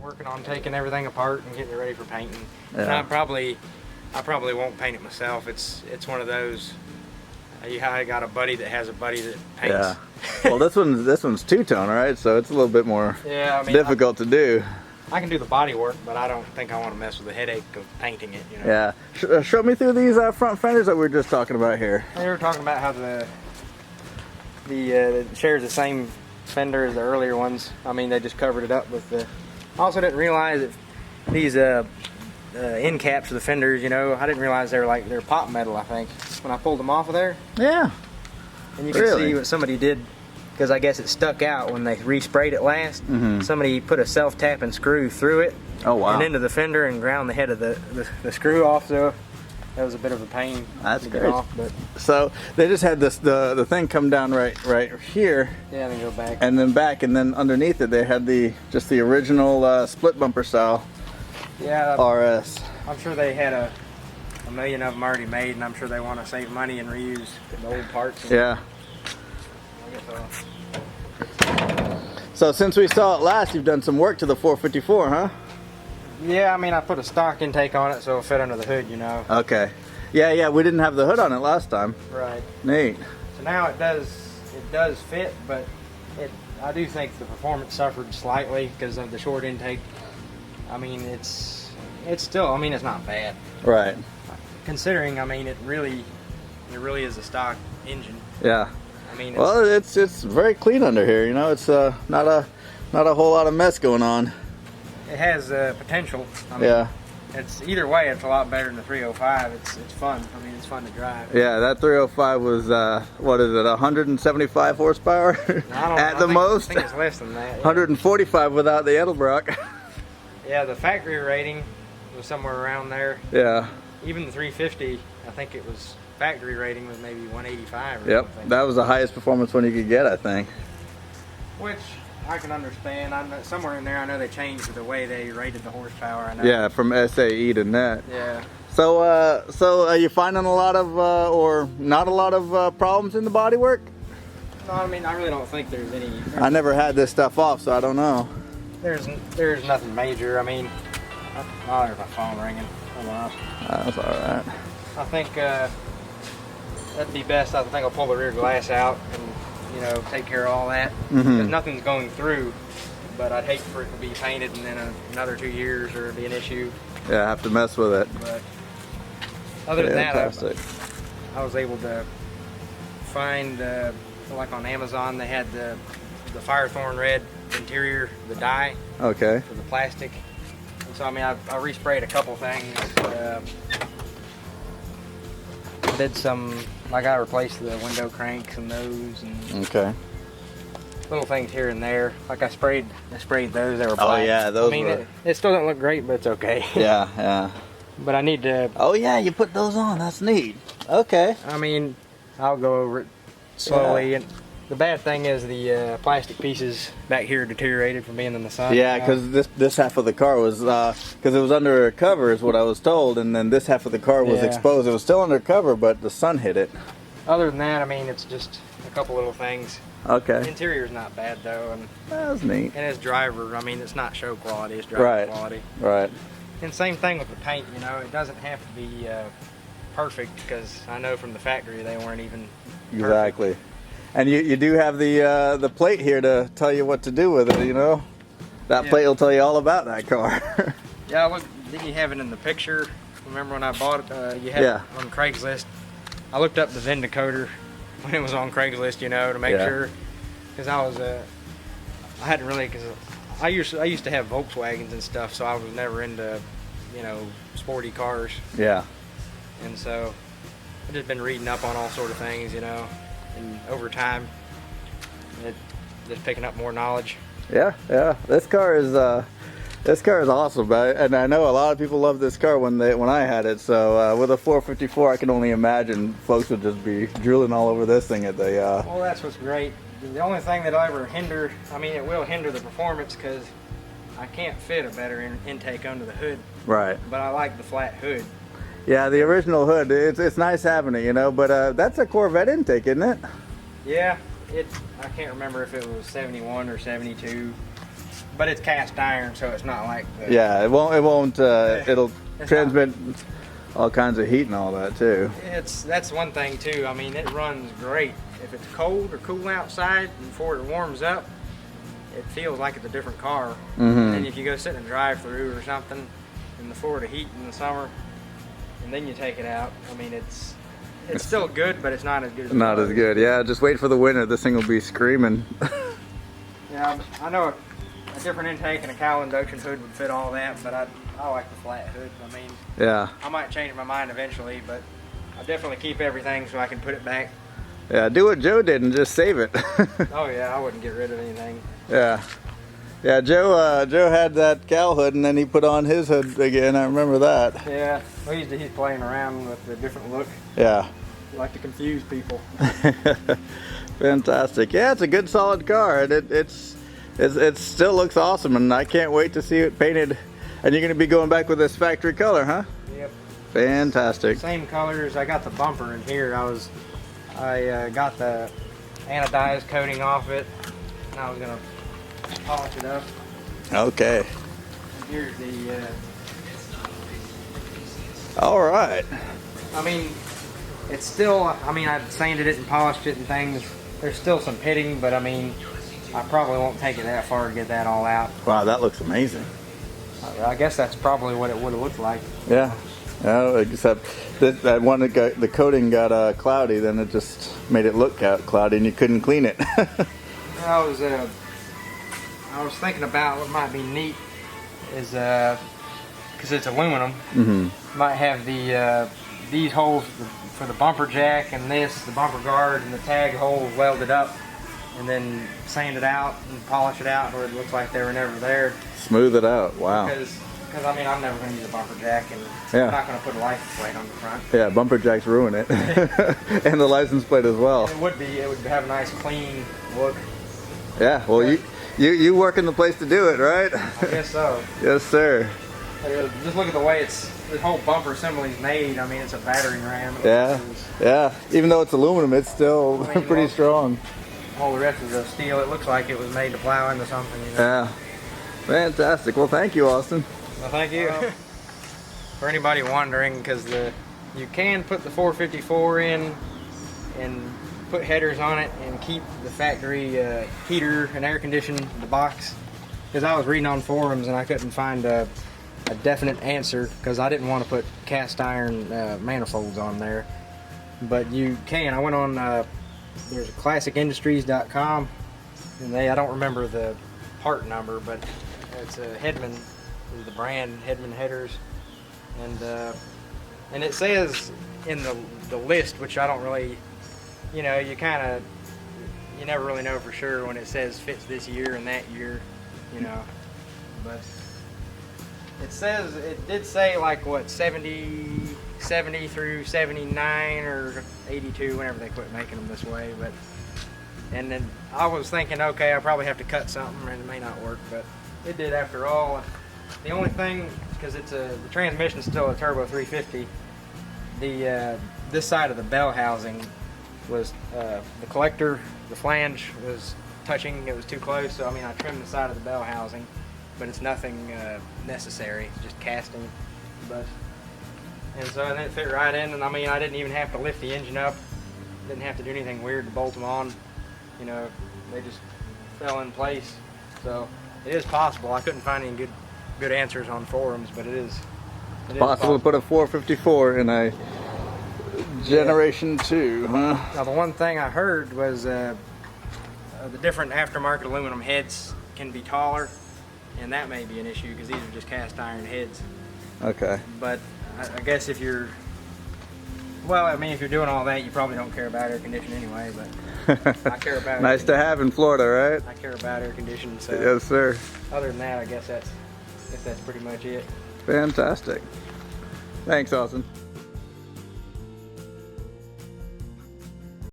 working on taking everything apart and getting it ready for painting. Yeah. And I probably won't paint it myself. It's one of those. I got a buddy that has a buddy that paints. Yeah. Well, this one's two-tone, right? So it's a little bit more difficult to do. I can do the body work, but I don't think I want to mess with the headache of painting it. You know? Yeah. Show me through these front fenders that we were just talking about here. They were talking about how the shares the same fender as the earlier ones. I mean, they just covered it up with the. I also didn't realize that these end caps of the fenders, you know, I didn't realize they're pop metal. I think when I pulled them off of there. Yeah. And you can see what somebody did, because I guess it stuck out when they resprayed it last. Somebody put a self-tapping screw through it. Oh wow. And into the fender and ground the head of the screw off. So that was a bit of a pain. That's to great. get off, but so they just had the thing come down right here. Yeah, and then go back. And then back, and then underneath it they had just the original split bumper style. Yeah. RS. I'm sure they had a million of them already made, and I'm sure they want to save money and reuse the old parts. Yeah. I guess So since we saw it last, you've done some work to the 454, huh? yeah, I mean, I put a stock intake on it so it'll fit under the hood, you know. Okay. Yeah, we didn't have the hood on it last time. Right. Neat. So now it does fit, but I do think the performance suffered slightly because of the short intake. I mean, it's still, I mean, it's not bad. Right. Considering, I mean, it really is a stock engine. Yeah. I mean, Well, it's very clean under here. You know, it's not a whole lot of mess going on. it has potential. I mean, Yeah. It's either way, it's a lot better than the 305. It's fun. I mean, it's fun to drive. Yeah, that 305 was what is it, 175 horsepower at the most. I think it's less than that. Yeah. 145 without the Edelbrock. Yeah, the factory rating was somewhere around there. Yeah. Even the 350, I think it was factory rating was maybe 185 or Yep, something. that was the highest performance one you could get, I think. Which I can understand. I know, somewhere in there, I know they changed the way they rated the horsepower. I know. Yeah, from SAE to net. Yeah. So, are you finding a lot of, or not a lot of problems in the bodywork? No, I mean, I really don't think there's any. I never had this stuff off, so I don't know. There's nothing major. I mean, oh, there's my phone ringing. Hold on. That's all right. I think that'd be best. I think I'll pull the rear glass out and, you know, take care of all that. Because nothing's going through, but I'd hate for it to be painted and then another 2 years or be an issue. Yeah, I have to mess with it. But other than Fantastic. that, I was able to find, like on Amazon, they had the Firethorn red interior, the dye Okay. for the plastic. And so, I mean, I resprayed a couple things. Did some, like I replaced the window cranks and those, and Okay. little things here and there. Like I sprayed those. They were black. Oh yeah, those I mean, were. it still doesn't look great, but it's okay. Yeah, yeah. But I need to. Oh yeah, you put those on. That's neat. Okay. I mean, I'll go over it slowly. And the bad thing is the plastic pieces back here deteriorated from being in the sun. Yeah, because this half of the car was, because it was under cover is what I was told, and then this half of the car was exposed. It was still under cover, but the sun hit it. Other than that, I mean, it's just a couple little things. Okay. The interior's not bad though, and That was neat. as driver, I mean, it's not show quality, it's driver quality. Right. And same thing with the paint, you know, it doesn't have to be perfect, because I know from the factory they weren't even perfect. Exactly. And you do have the plate here to tell you what to do with it, you know? That plate will tell you all about that car. Yeah, look, did you have it in the picture? Remember when I bought it, you had it on Craigslist? I looked up the VIN decoder when it was on Craigslist, you know, to make sure, because I was, I hadn't really, because I used to have Volkswagens and stuff, so I was never into, you know, sporty cars. Yeah. And so I've just been reading up on all sort of things, you know, and over time, just picking up more knowledge. Yeah, yeah. This car is awesome, and I know a lot of people love this car when I had it. So with a 454, I can only imagine folks would just be drooling all over this thing at the. Well, that's what's great. The only thing that'll ever hinder, I mean, it will hinder the performance, because I can't fit a better intake under the hood. Right. But I like the flat hood. Yeah, the original hood. It's nice having it, you know. But that's a Corvette intake, isn't it? Yeah, I can't remember if it was 71 or 72. but it's cast iron, so it's not like the, Yeah, it won't it'll it's transmit all kinds of heat and all that too. That's one thing too. I mean, it runs great if it's cold or cool outside. Before it warms up, it feels like it's a different car. And then if you go sit in a drive-through or something in the Florida heat in the summer, and then you take it out, I mean, it's still good, but it's not as good as Not as good. Yeah, just wait for the winter. This thing will be screaming. Yeah, I know a different intake and a cowl induction hood would fit all that, but I like the flat hood. I mean, Yeah. I might change my mind eventually, but I'll definitely keep everything so I can put it back. Yeah, do what Joe did and just save it. Oh yeah, I wouldn't get rid of anything. Yeah. Yeah, Joe had that cowl hood and then he put on his hood again. I remember that. Yeah, well, he's playing around with the different look. Yeah. I like to confuse people. Fantastic. Yeah, it's a good solid car, and it still looks awesome, and I can't wait to see it painted. And you're going to be going back with this factory color, huh? Yep. Fantastic. Same colors. I got the bumper in here. I got the anodized coating off it, and I was going to polish it up. Okay. And here's the. All right. I mean, it's still. I mean, I've sanded it and polished it and things. There's still some pitting, but I mean, I probably won't take it that far to get that all out. Wow, that looks amazing. I guess that's probably what it would have looked like. Yeah. No, except that one the coating got cloudy, then it just made it look cloudy, and you couldn't clean it. I was thinking about what might be neat is because it's aluminum. Might have these holes for the bumper jack and the bumper guard and the tag holes welded up, and then sand it out and polish it out where it looks like they were never there. Smooth it out. Wow. Because I mean, I'm never going to use a bumper jack, and Yeah. I'm not going to put a license plate on the front. Yeah, bumper jacks ruin it. And the license plate as well. It would have a nice clean look. Yeah, well, you work in the place to do it, right? I guess so. Yes, sir. Just look at the way the whole bumper assembly is made. I mean, it's a battering ram. Yeah, yeah. Even though it's aluminum, it's still I mean, pretty well, strong. All the rest of the steel, it looks like it was made to plow into something. You know? Yeah. Fantastic. Well, thank you, Austin. Well, thank you. For anybody wondering, because you can put the 454 in and put headers on it and keep the factory heater and air condition the box. Because I was reading on forums and I couldn't find a definite answer because I didn't want to put cast iron manifolds on there. But you can. I went on there's classicindustries.com, and I don't remember the part number, but it's a Hedman is the brand, Hedman headers, and it says in the list, which I don't really, you know, you never really know for sure when it says fits this year and that year, you know, but it did say like what 70 through 79 or 82 whenever they quit making them this way, but and then I was thinking, okay, I probably have to cut something and it may not work, but it did after all. The only thing, because the transmission's still a turbo 350, this side of the bell housing was the collector, the flange was touching, it was too close, so I mean I trimmed the side of the bell housing, but it's nothing necessary, just casting. And so then it fit right in, and I mean I didn't even have to lift the engine up, didn't have to do anything weird to bolt them on, you know, they just fell in place. So it is possible. I couldn't find any good answers on forums, but it is Possible to put a 454 in a Generation 2, huh? Now the one thing I heard was the different aftermarket aluminum heads can be taller, and that may be an issue because these are just cast iron heads. Okay. But I guess if you're, well, I mean, if you're doing all that, you probably don't care about air conditioning anyway, but I care about Nice to have in Florida, right? I care about air conditioning, so Yes, sir. other than that, I guess that's pretty much it. Fantastic. Thanks, Austin.